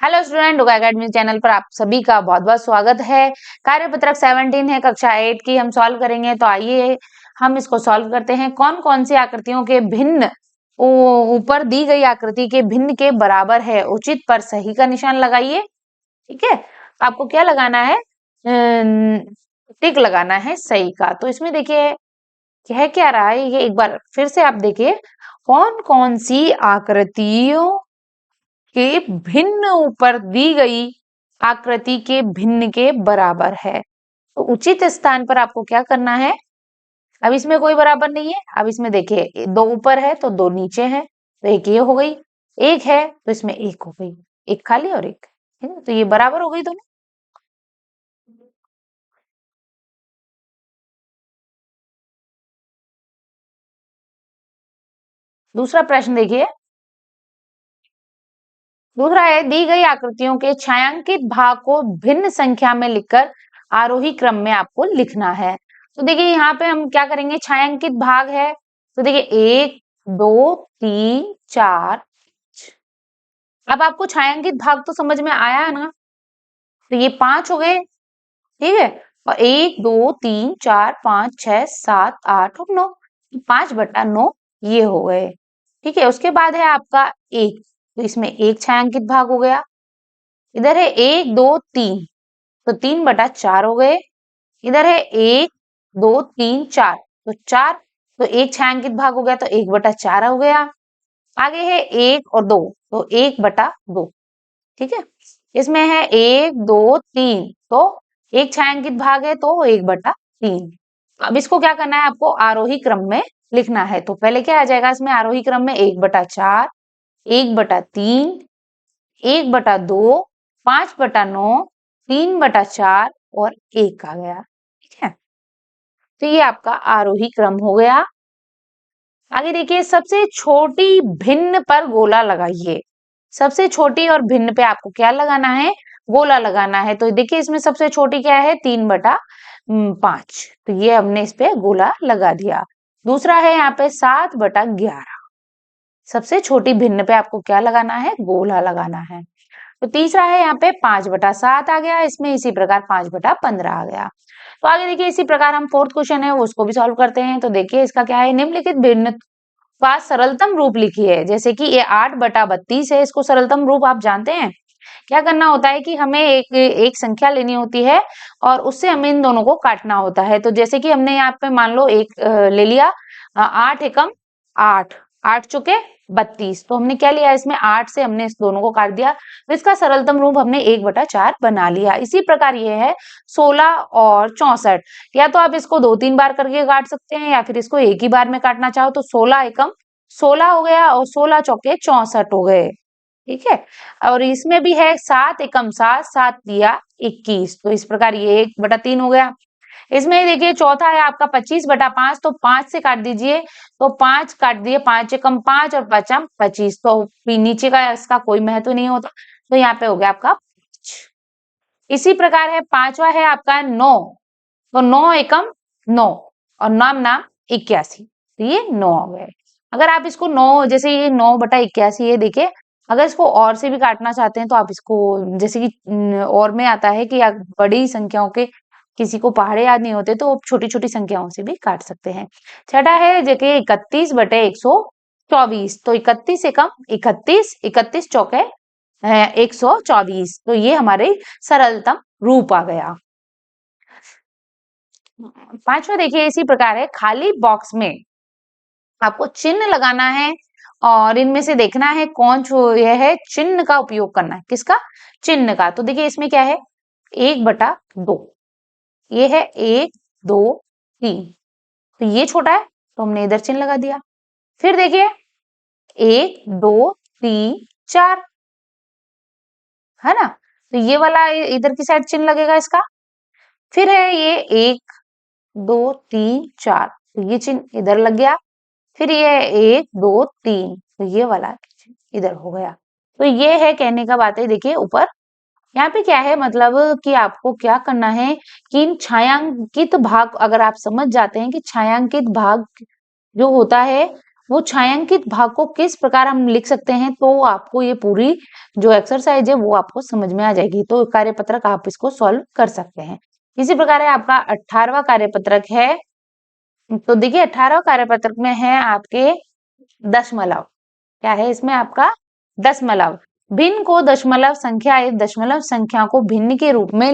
Hello student, yoga academy channel पर आप सभी का बहुत बहुत स्वागत है। कार्यपत्रक 17 है, कक्षा 8 की हम सॉल्व करेंगे। तो आइए हम इसको सॉल्व करते हैं। कौन कौन सी आकृतियों के भिन्न ऊपर दी गई आकृति के भिन्न के बराबर है, उचित पर सही का निशान लगाइए। ठीक है, आपको क्या लगाना है? टिक लगाना है सही का। तो इसमें देखिए कह क्या रहा है, ये एक बार फिर से आप देखिए, कौन कौन सी आकृतियों के भिन्न ऊपर दी गई आकृति के भिन्न के बराबर है। तो उचित स्थान पर आपको क्या करना है? अब इसमें कोई बराबर नहीं है। अब इसमें देखिए, दो ऊपर है तो दो नीचे है, तो एक ये हो गई, एक है तो इसमें एक हो गई, एक खाली और एक, ठीक है, तो ये बराबर हो गई दोनों। दूसरा प्रश्न देखिए, दूसरा है, दी गई आकृतियों के छायांकित भाग को भिन्न संख्या में लिखकर आरोही क्रम में आपको लिखना है। तो देखिए यहाँ पे हम क्या करेंगे, छायांकित भाग है तो देखिए 1 2 3 4। अब आपको छायांकित भाग तो समझ में आया है ना? तो ये 5 हो गए, ठीक है, और 1 2 3 4 5 6 7 8 और 9, 5/9 ये हो गए। ठीक है, उसके बाद है आपका 1, तो इसमें एक छायांकित भाग हो गया। इधर है 1 2 3, तो 3/4 हो गए। इधर है 1 2 3 4, तो 4, तो एक छायांकित भाग हो गया, तो 1/4 हो गया। आगे है 1 और 2, तो 1/2, ठीक है। इसमें है 1 2 3, तो एक छायांकित भाग है तो 1/3। अब इसको क्या करना है, आपको आरोही क्रम में लिखना है। तो पहले क्या आ जाएगा इसमें आरोही क्रम में, 1/4, 1/3, 1/2, 5/9, 3/4 और 1 आ गया। ठीक है, तो ये आपका आरोही क्रम हो गया। आगे देखिए, सबसे छोटी भिन्न पर गोला लगाइए। सबसे छोटी और भिन्न पे आपको क्या लगाना है? गोला लगाना है। तो देखिए इसमें सबसे छोटी क्या है? 3/5, तो ये हमने इस पे गोला लगा दिया। दूसरा है यहाँ पे 7/11, सबसे छोटी भिन्न पे आपको क्या लगाना है? गोला लगाना है। तो तीसरा है यहाँ पे 5/7 आ गया, इसमें इसी प्रकार 5/15 आ गया। तो आगे देखिए इसी प्रकार हम फोर्थ क्वेश्चन है उसको भी सॉल्व करते हैं। तो देखिए इसका क्या है, निम्नलिखित भिन्न का सरलतम रूप लिखिए। जैसे कि ये 8/32 है, इसको सरलतम रूप आप जानते हैं। क्या करना होता है कि हमें एक एक संख्या लेनी होती है और उससे हमें इन दोनों को काटना होता है। तो जैसे कि हमने यहाँ पे मान लो एक ले लिया, 8 एकम 8, 8 चुके 32, तो हमने क्या लिया इसमें 8 से हमने इस दोनों को काट दिया, तो इसका सरलतम रूप हमने 1/4 बना लिया। इसी प्रकार ये है 16 और 64, या तो आप इसको 2-3 बार करके काट सकते हैं या फिर इसको एक ही बार में काटना चाहो तो 16 एकम 16 हो गया और 16 चौके 64 हो गए। ठीक है, और इसमें भी है 7 एकम 7, 7 दिया 21, तो इस प्रकार ये 1/3 हो गया। इसमें देखिए चौथा है आपका 25/5, तो 5 से काट दीजिए, तो 5 काट दिए, 5 एकम 5 और 5 25, तो नीचे का इसका कोई महत्व नहीं होता, तो यहाँ पे हो गया आपका 5। इसी प्रकार है पांचवा है आपका 9, तो 9 एकम 9 और नाम नाम 81, तो ये 9 हो गए। अगर आप इसको 9, जैसे ये 9/81 है, देखिए अगर इसको और से भी काटना चाहते हैं तो आप इसको, जैसे कि और में आता है कि आप बड़ी संख्याओं के, किसी को पहाड़े याद नहीं होते तो छोटी छोटी संख्याओं से भी काट सकते हैं। छठा है देखिए 31/124, तो 31 एकम 31, 31 चौके 124, तो ये हमारे सरलतम रूप आ गया। पांचवा देखिए इसी प्रकार है, खाली बॉक्स में आपको चिन्ह लगाना है और इनमें से देखना है कौन यह है, चिन्ह का उपयोग करना है। किसका? चिन्ह का। तो देखिए इसमें क्या है, 1/2, ये है 1 2 3, तो ये छोटा है तो हमने इधर चिन्ह लगा दिया। फिर देखिए 1 2 3 4, है ना, तो ये वाला इधर की साइड चिन्ह लगेगा इसका। फिर है ये 1 2 3 4, तो ये चिन्ह इधर लग गया। फिर ये 1 2 3, तो ये वाला इधर हो गया। तो ये है कहने का बात है। देखिए ऊपर यहाँ पे क्या है, मतलब कि आपको क्या करना है कि इन छायांकित भाग, अगर आप समझ जाते हैं कि छायांकित भाग जो होता है वो छायांकित भाग को किस प्रकार हम लिख सकते हैं, तो आपको ये पूरी जो एक्सरसाइज है वो आपको समझ में आ जाएगी। तो कार्यपत्रक आप इसको सॉल्व कर सकते हैं। इसी प्रकार है आपका 18वां कार्यपत्रक है। तो देखिए 18वां कार्यपत्रक में है आपके दशमलव। क्या है इसमें आपका दशमलव। भिन्न को दशमलव संख्या एक दशमलव संख्या को भिन्न के रूप में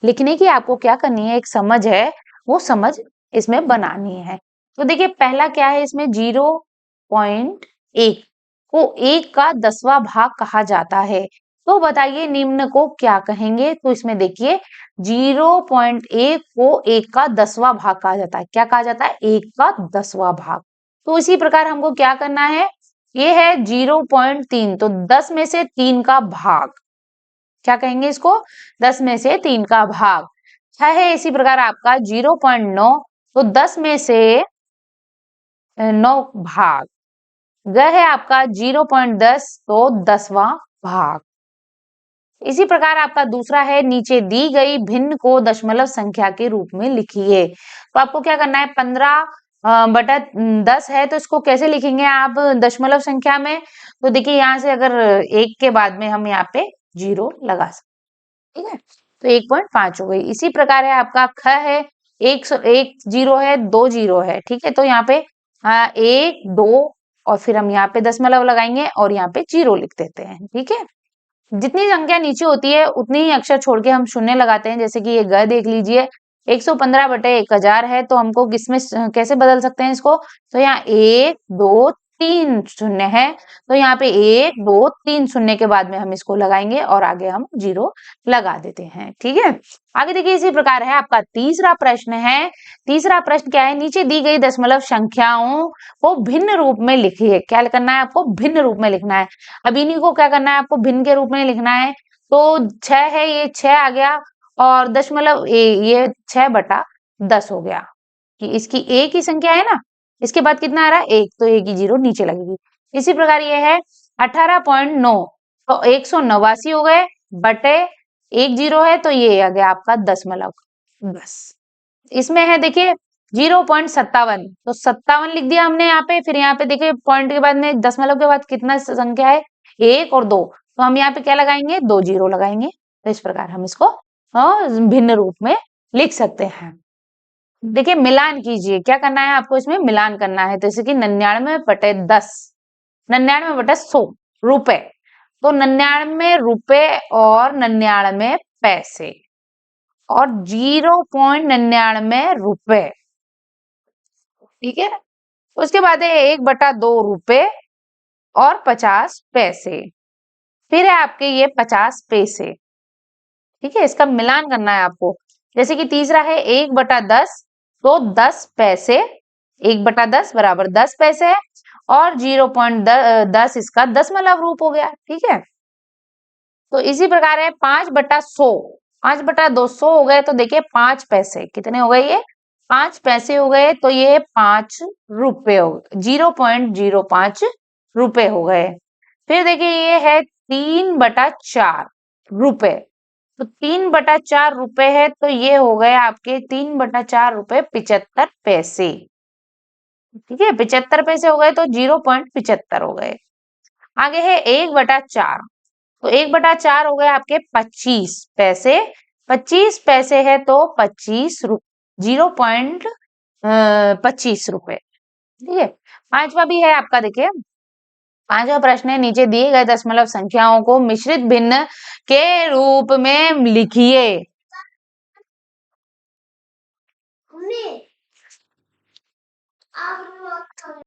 लिखने की आपको क्या करनी है, एक समझ है वो समझ इसमें बनानी है। तो देखिए पहला क्या है इसमें 0.1 को 1 का 10वां भाग कहा जाता है। तो बताइए निम्न को क्या कहेंगे। तो इसमें देखिए 0.1 को 1 का 10वां भाग कहा जाता है। क्या कहा जाता है? 1 का 10वां भाग। तो इसी प्रकार हमको क्या करना है, ये है 0.3, तो 10 में से 3 का भाग, क्या कहेंगे इसको? 10 में से 3 का भाग। है इसी प्रकार आपका 0.9, तो 10 में से 9 भाग। है आपका 0.10, तो 10वां भाग। इसी प्रकार आपका दूसरा है नीचे दी गई भिन्न को दशमलव संख्या के रूप में लिखिए। तो आपको क्या करना है, 15/10 है, तो इसको कैसे लिखेंगे आप दशमलव संख्या में? तो देखिए यहाँ से अगर 1 के बाद में हम यहाँ पे 0 लगा सकते, ठीक है, तो 1.5 हो गई। इसी प्रकार है आपका ख है, 1 0 है, 2 0 है, ठीक है, तो यहाँ पे 1 2 और फिर हम यहाँ पे दशमलव लगाएंगे और यहाँ पे 0 लिख देते हैं, ठीक है। जितनी संख्या नीचे होती है उतनी ही अक्षर छोड़ के हम शून्य लगाते हैं। जैसे कि ये ग देख लीजिए 115/1000 है, तो हमको किसमें कैसे बदल सकते हैं इसको? तो यहाँ 1 2 3 शून्य है, तो यहाँ पे 1 2 3 शून्य के बाद में हम इसको लगाएंगे और आगे हम 0 लगा देते हैं, ठीक है। आगे देखिए इसी प्रकार है आपका तीसरा प्रश्न है। तीसरा प्रश्न क्या है, नीचे दी गई दशमलव संख्याओं को भिन्न रूप में लिखिए। क्या करना है आपको? भिन्न रूप में लिखना है। अब इन्हीं को क्या करना है आपको? भिन्न के रूप में लिखना है। तो 6 है, ये 6 आ गया और दशमलव ये 6/10 हो गया कि इसकी एक ही संख्या है ना, इसके बाद कितना आ रहा है? 1, तो 1 की 0 नीचे लगेगी। इसी प्रकार ये है 18.9, तो 189 हो गए बटे 1 0 है, तो ये आ गया आपका दशमलव 10। इसमें है देखिए 0.57, तो 57 लिख दिया हमने यहाँ पे। फिर यहाँ पे देखिए पॉइंट के बाद में दशमलव के बाद कितना संख्या है? 1 और 2, तो हम यहाँ पे क्या लगाएंगे? 2 0 लगाएंगे। तो इस प्रकार हम इसको भिन्न रूप में लिख सकते हैं। देखिए मिलान कीजिए। क्या करना है आपको? इसमें मिलान करना है। जैसे कि 99/10, 99/100 रुपए, तो 99 रुपए और 99 पैसे और 0.99 रुपए, ठीक है। उसके बाद है 1/2 रुपए और 50 पैसे। फिर है आपके ये 50 पैसे, ठीक है। इसका मिलान करना है आपको। जैसे कि तीसरा है 1/10, तो 10 पैसे, 1/10 बराबर 10 पैसे और 0.10 इसका दशमलव रूप हो गया, ठीक है। तो इसी प्रकार है 5/100, 5/200 हो गए, तो देखिए 5 पैसे कितने हो गए? ये 5 पैसे हो गए, तो ये 5 रुपए हो गए, 0.05 रुपए हो गए। फिर देखिए ये है 3/4 रुपए, तो 3/4 रुपए है, तो ये हो गए आपके 3/4 रुपए 75 पैसे, ठीक है। 75 पैसे हो गए, तो 0.75 हो गए। आगे है 1/4, तो 1/4 हो गए आपके 25 पैसे। 25 पैसे है, तो 0.25 रुपए, ठीक है। पांचवा भी है आपका, देखिए पांचवा प्रश्न है नीचे दिए गए दशमलव संख्याओं को मिश्रित भिन्न के रूप में लिखिए।